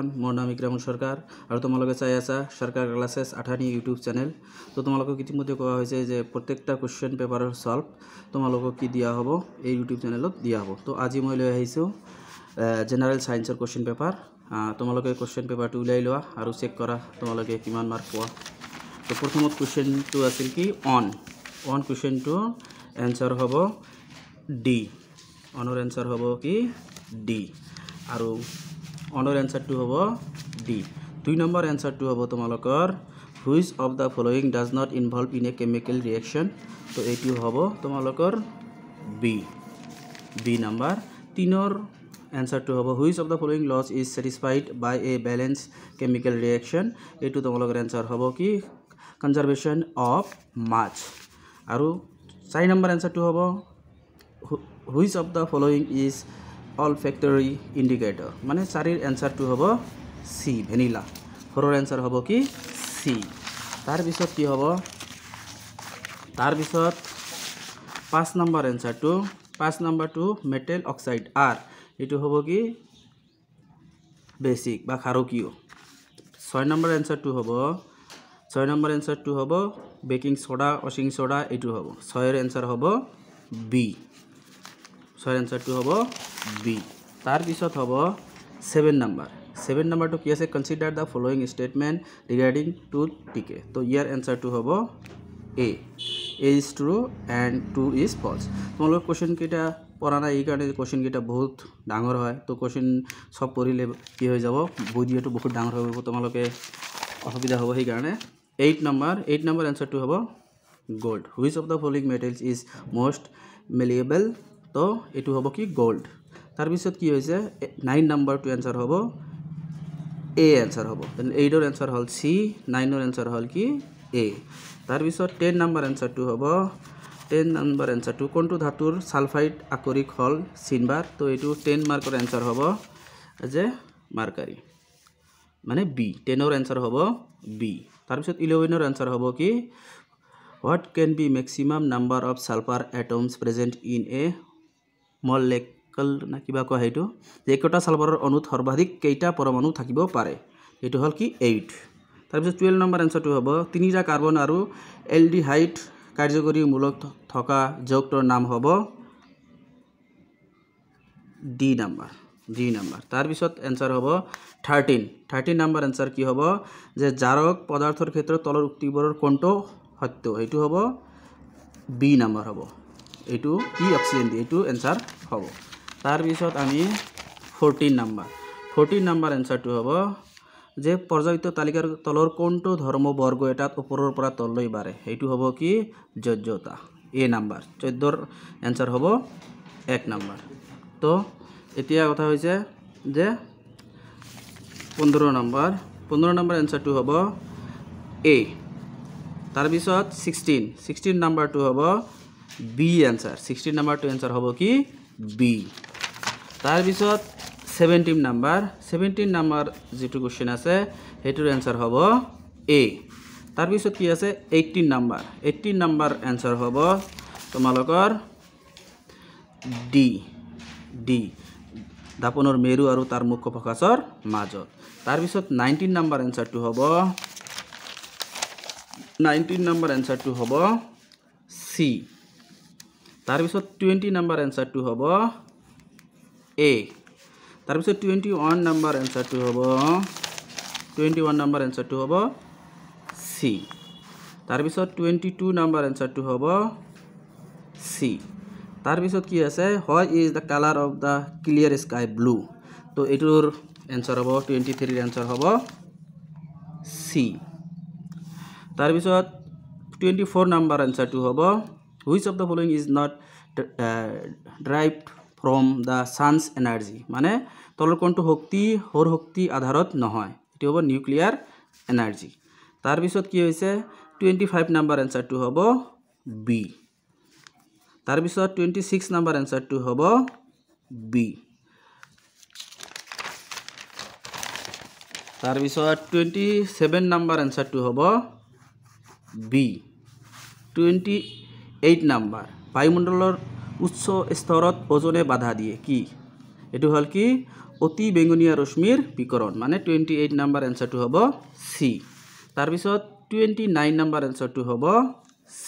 Everyone মোৰ নাম ইকৰামুল সৰকাৰ আৰু তোমালোকে চাই আছা সৰকাৰ ক্লাसेছ আঠানি ইউটিউব চেনেল তো তোমালোকক ইতিমধ্যে কোৱা হৈছে যে প্ৰত্যেকটা কোশ্চেন পেপাৰৰ সলভ তোমালোকক কি দিয়া হ'ব এই ইউটিউব চেনেলত দিয়া হ'ব তো আজি মই লৈ আহিছো জেনাৰেল সায়েন্সৰ কোশ্চেন পেপাৰ তোমালোকে কোশ্চেন পেপাৰটো উলাই লোৱা আৰু চেক কৰা তোমালোকে কিমান মাৰ্ক পোৱা তো প্ৰথমত কোশ্চেনটো আছিল কি অন কোশ্চেনটো এনসাৰ হ'ব ডি অনৰ এনসাৰ হ'ব কি ডি আৰু অনৰ এনসাৰটো হ'ব ডি 2 নম্বৰ এনসাৰটো হ'ব তোমালোকৰ which of the following does not involve in a chemical reaction তো এইটো হ'ব তোমালোকৰ বি নম্বৰ 3 ৰ এনসাৰটো হ'ব which of the following laws is satisfied by a balanced chemical reaction এইটো তোমালোকৰ এনসাৰ হ'ব কি conservation of mass আৰু 4 নম্বৰ এনসাৰটো হ'ব which of the following is olfactory indicator মানে 4 ৰ এনসাৰটো হ'ব সি ভ্যানিলা 4 ৰ এনসাৰ হ'ব কি সি তাৰ পিছত কি হ'ব তাৰ পিছত 5 নম্বৰ এনসাৰটো মেটেল অক্সাইড আৰ এটো হ'ব কি বেসিক বা ক্ষাৰকীয় 6 নম্বৰ এনসাৰটো হ'ব বেকিং সোডা ওয়াশিং সোডা এটো হ'ব 6 ৰ এনসাৰ হ'ব বি 6 এনসাৰটো হ'ব বি তাৰ পিছত হ'ব 7 নম্বৰটো কি আছে consider the following statement regarding tooth decay তো ইয়াৰ এনসাৰটো হ'ব A is true and 2 is false তোমালোক কোশ্চেন কেটা পঢ়া নাই এই কাৰণে কোশ্চেন কেটা বহুত ডাঙৰ হয় তো কোশ্চেন সব পঢ়িলে কি হৈ যাব ভিডিওটো বহুত ডাঙৰ হ'ব তোমালোকে অসুবিধা হ'ব সেই কাৰণে 8 নম্বৰ এনসাৰটো হ'ব gold which of the following metals is most malleable তো এটো হ'ব কি গোল্ড তাৰ পিছত কি হৈছে 9 নম্বৰটো এনসাৰ হ'ব এ এনসাৰ হ'ব দেন 8 ৰ এনসাৰ হল সি 9 ৰ এনসাৰ হল কি এ তাৰ পিছত 10 নম্বৰ এনসাৰটো হ'ব 10 নম্বৰ এনসাৰটো কোনটো ধাতুৰ সালফাইড আকৰিক হল সিনবাৰ তো এটো 10 মাৰ্কৰ এনসাৰ হ'ব যে মাৰ্কাৰী মানে বি 10 ৰ এনসাৰ হ'ব বি তাৰ পিছত 11 ৰ এনসাৰ হ'ব কি what can be maximum number of sulfur atoms present in a molecule না কিবা কোৱা হেতু যে একটা সালফাৰৰ অণুত সৰ্বাধিক কেইটা পৰমাণু থাকিব পাৰে এটো হল কি 8 তাৰ পিছত 12 নম্বৰ এনসাৰটো হ'ব তিনিটা কাৰ্বন আৰু এলডিহাইড কাৰ্যকৰী মূলক থকা যৌগটোৰ নাম হ'ব ডি নম্বৰ তাৰ পিছত এনসাৰ হ'ব 13 নম্বৰ এনসাৰ কি হ'ব যে জাৰক পদাৰ্থৰ ক্ষেত্ৰত তলৰ উক্তিবোৰৰ কোনটো সত্য এটো হ'ব বি নম্বৰ হ'ব এটো কি অক্সিজেন দি এটো এনসাৰ হ'ব তাৰ পিছত আমি 14 নম্বৰ এনসাৰটো হ'ব যে পৰ্যায়িত তালিকাৰ তলৰ কোনটো ধৰ্ম বৰ্গ এটাত ওপৰৰ পৰা তললৈ বাঢ়ে এটো হ'ব কি যোজ্যতা এ নম্বৰ 14 ৰ এনসাৰ হ'ব 1 নম্বৰ তো এতিয়া কথা হৈছে যে 15 নম্বৰ এনসাৰটো হ'ব এ তাৰ পিছত 16 নম্বৰটো হ'ব বি এনসাৰ 16 নম্বৰটো এনসাৰ হ'ব কি বি তাৰ পিছত 17 নম্বৰ যেটো কোশ্চেন আছে হেতুৰ এনসাৰ হ'ব এ তাৰ পিছত কি আছে 18 নম্বৰ এনসাৰ হ'ব তোমালোকৰ ডি দাপনৰ মেৰু আৰু তাৰ মুখ্য ফকাছৰ মাজত তাৰ পিছত 19 নম্বৰ এনসাৰটো হ'ব সি তাৰ পিছত 20 নম্বৰ এনসাৰটো হ'ব এ তাৰ পিছত 21 নম্বৰ এনসাৰটো হ'ব সি তাৰ পিছত 22 নম্বৰ এনসাৰটো হ'ব সি তাৰ পিছত কি আছে what is the colour of the clear sky blue তো এটোৰ এনসাৰ হ'ব 23 ৰ এনসাৰ হ'ব সি তাৰ পিছত 24 নম্বৰ এনসাৰটো হ'ব which of the following is not derived from the sun's energy মানে তলৰ কোনটো শক্তি সৌৰ শক্তি আধাৰত নহয় এটো হ'ব নিউক্লিয়াৰ এনাৰ্জি তাৰ পিছত কি হৈছে 25 নম্বৰ এনসাৰটো হ'ব বি তাৰ পিছত 26 নম্বৰ এনসাৰটো হ'ব বি তাৰ পিছত 27 নম্বৰ এনসাৰটো হ'ব বি 28 নম্বৰ বায়ুমণ্ডলৰ উচ্চ স্তৰত ওজনে বাধা দিয়ে কি এটো হল কি অতি বেঙুনীয়া ৰশ্মিৰ বিকৰণ মানে 28 নাম্বাৰ এনসাৰটো হ'ব সি তাৰ পিছত 29 নাম্বাৰ এনসাৰটো হ'ব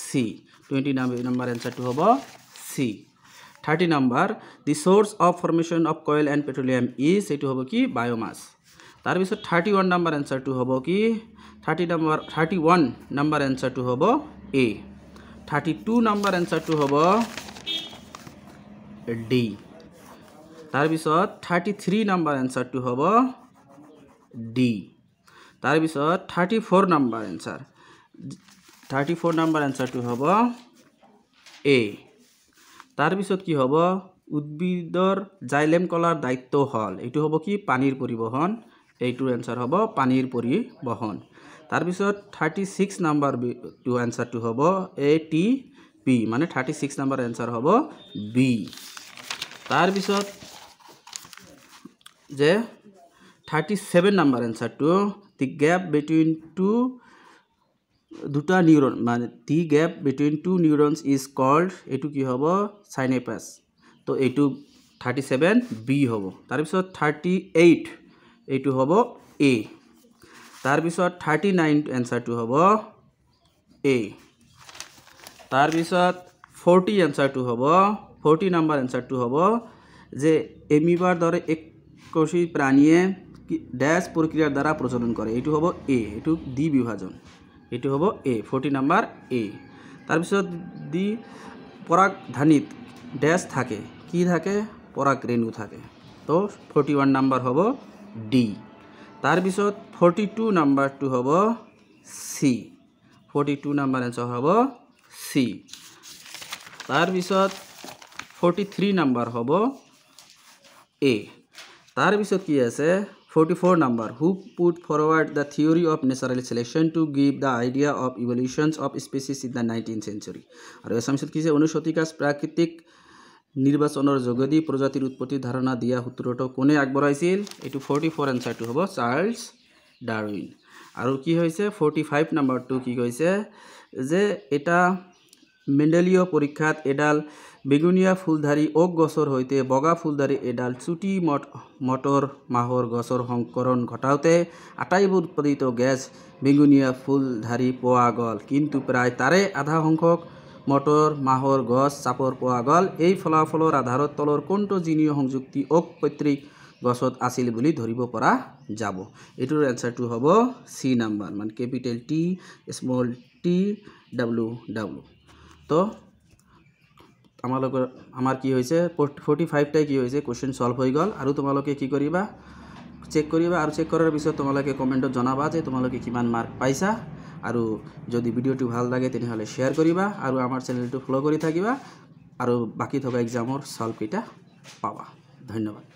সি 29 নাম্বাৰ এনসাৰটো হ'ব C 30 number the source of formation of coal and petroleum is এটো হ'ব কি বায়োমাস তাৰ পিছত 31 নাম্বাৰ এনসাৰটো হ'ব কি 31 নাম্বাৰ এনসাৰটো হ'ব এ 32 নাম্বাৰ এনসাৰটো হ'ব ডি তাৰ পিছত 33 নাম্বাৰ এনসাৰটো হ'ব ডি তাৰ পিছত 34 নাম্বাৰ এনসাৰ 34 নাম্বাৰ এনসাৰটো হ'ব এ তাৰ পিছত কি হ'ব উদ্ভিদৰ জাইলেম কলাৰ দায়িত্ব হল এটো হ'ব কি পানীৰ পৰিবহন এইটোৰ এনসাৰ হ'ব পানীৰ পৰিবহন তাৰ পিছত 36 নাম্বাৰ টু এনসাৰটো হ'ব এ টি পি মানে 36 নাম্বাৰ এনসাৰ হ'ব বি তাৰ পিছত যে 37 নাম্বাৰ এনসাৰটো দি গ্যাপ বিটুইন দুটা নিউরন মানে the gap between two neurons is called এটো কি হ'ব সাইনেপাস তো এটো 37 বি হ'ব তাৰ পিছত 38 এটো হ'ব এ তাৰ পিছত 39 এনসাৰটো হ'ব এ তাৰ পিছত 40 এনসাৰটো হ'ব 40 নাম্বাৰ এনসাৰটো হ'ব যে এমিবাৰ দৰে এক কোষী প্ৰাণীয়ে ড্যাশ প্ৰক্ৰিয়াৰ দ্বাৰা প্ৰজনন কৰে এটো হ'ব এ এটো ডি বিভাজন এটো হ'ব এ 40 নাম্বাৰ এ তাৰ পিছত ডি পৰাগধানীত ড্যাশ থাকে কি থাকে পৰাগ ৰেণু থাকে তো 41 নাম্বাৰ হ'ব ডি তাৰ পিছত 42 নাম্বাৰটো হ'ব সি 42 নাম্বাৰ এনসাৰ হ'ব সি তাৰ পিছত 43 নাম্বাৰ হ'ব এ তাৰ পিছত কি আছে 44 number who put forward the theory of natural selection to give the idea of evolutions of species in the 19th century আৰু এছামিছত কি যে 19 শতিকাৰ প্ৰাকৃতিক নিৰ্বাচনৰ যোগেদি প্ৰজাতিৰ উৎপত্তি ধাৰণা দিয়া সূত্ৰটো কোনে আগবঢ়াইছিল এটো 44 এনসাৰটো হ'ব চাৰ্লছ ডাৰউইন আৰু কি হৈছে 45 নাম্বাৰটো কি কৈছে যে এটা মেন্ডেলীয় পৰীক্ষাত এডাল বেগুনিয়া ফুলধাৰী ওক গছৰ হৈতে বগা ফুলধাৰী এডাল চুটি মটৰ মাহৰ গছৰ সংকৰণ ঘটাওতে আটাইবোৰ উৎপাদিত গ্যাস বেগুনিয়া ফুলধাৰী পোৱা গল কিন্তু প্ৰায় তাৰে আধা সংখ্যক মটৰ মাহৰ গছ চাপৰ পোৱা গল এই ফলাফলৰ আধাৰত তলৰ কোনটো জিনীয় সংযুক্তি ওক পৈত্ৰিক গছত আছিল বুলি ধৰিব পৰা যাব এটোৰ এনসাৰটো হ'ব সি নাম্বাৰ মানে capital T small T W W তো আমার কি হয়েছে 45 টাই কি হয়েছে কোশ্চেন সলভ হয়ে গল আর তোমালোকে কি করিবা চেক করিবা আর চেক করার পিছত তোমালোকে কমেন্টত জানাবা যে তোমালোকে কিমান মার্ক পাইছা আর যদি ভিডিওটি ভাল লাগে তেনেহলে শেয়ার করিবা আর আমার চ্যানেলটো ফলো কৰি থাকিবা আৰ বাকি থকা এক্সামৰ সলভ কিটা পাবা ধন্যবাদ।